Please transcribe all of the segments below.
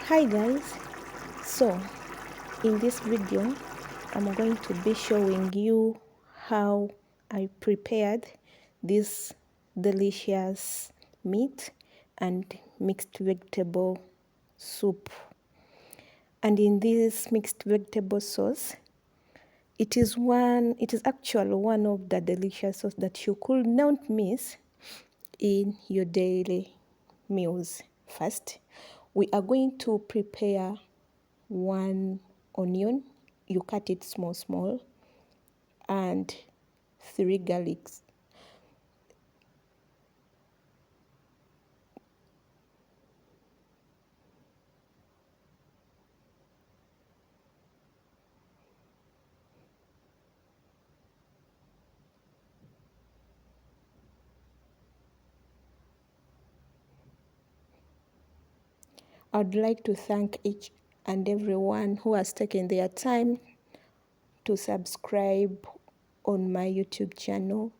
Hi guys, so in this video I'm going to be showing you how I prepared this delicious meat and mixed vegetable soup. And in this mixed vegetable sauce, it is actually one of the delicious sauce that you could not miss in your daily meals. First, we are going to prepare one onion, you cut it small, and 3 garlics. I'd like to thank each and everyone who has taken their time to subscribe on my YouTube channel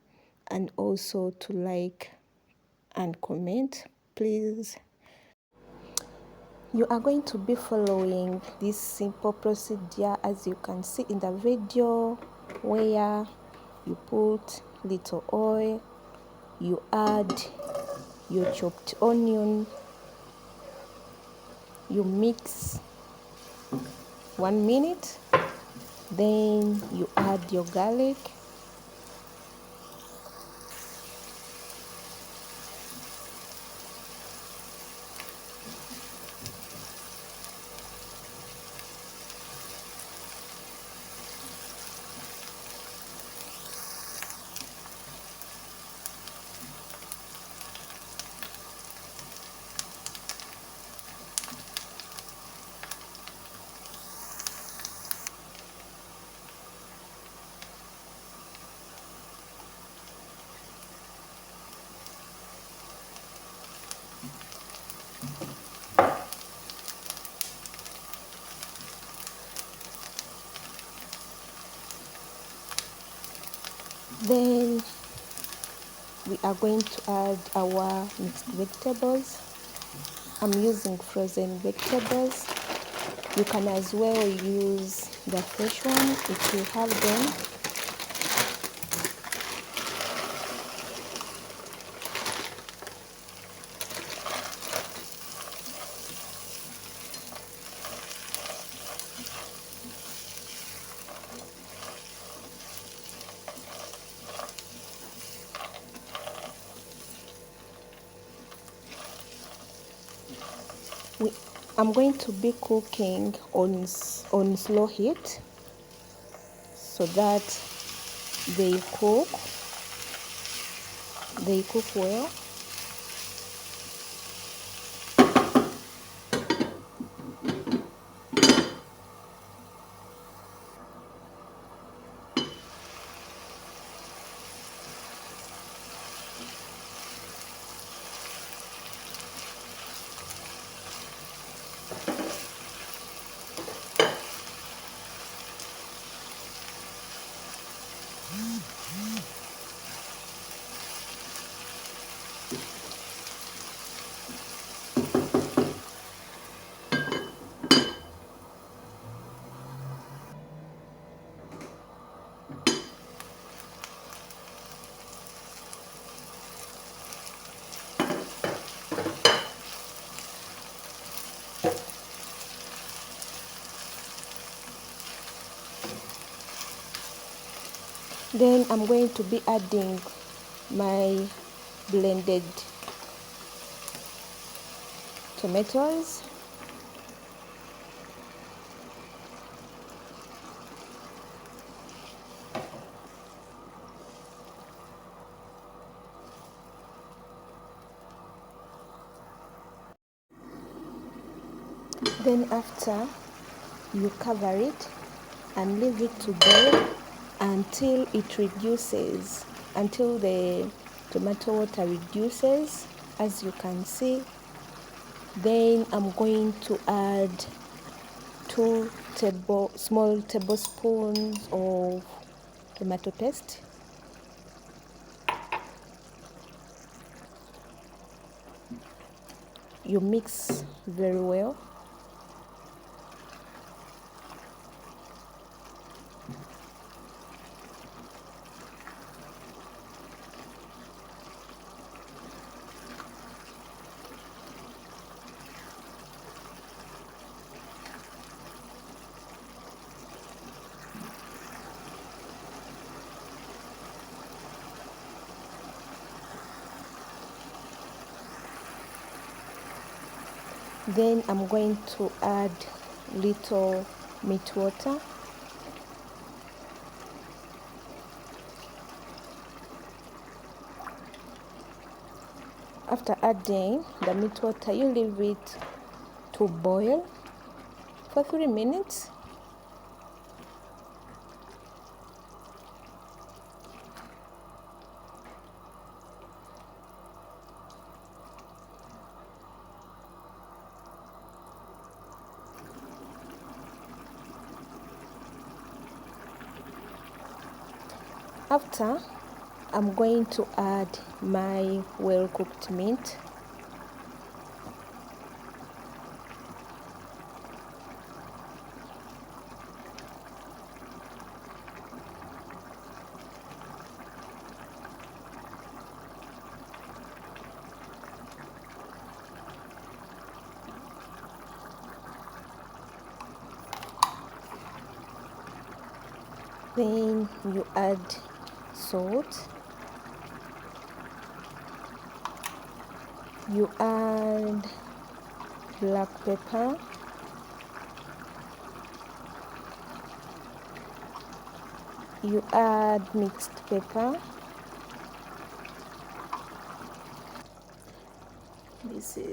and also to like and comment, please. You are going to be following this simple procedure as you can see in the video, where you put little oil, you add your chopped onion, you mix 1 minute, then you add your garlic, then we are going to add our mixed vegetables. I'm using frozen vegetables. You can as well use the fresh one if you have them. I'm going to be cooking on slow heat so that they cook well. Then I'm going to be adding my blended tomatoes. Then after, you cover it and leave it to boil until it reduces, until the tomato water reduces, as you can see. Then I'm going to add 2 small tablespoons of tomato paste. You mix very well. Then I'm going to add little meat water. After adding the meat water, you leave it to boil for 3 minutes. After, I'm going to add my well-cooked meat. Then you add salt. You add black pepper. You add mixed pepper.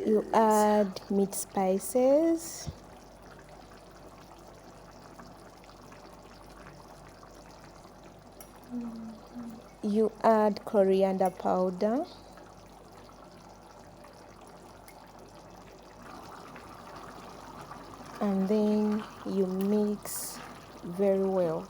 You add meat spices. You add coriander powder. And then you mix very well.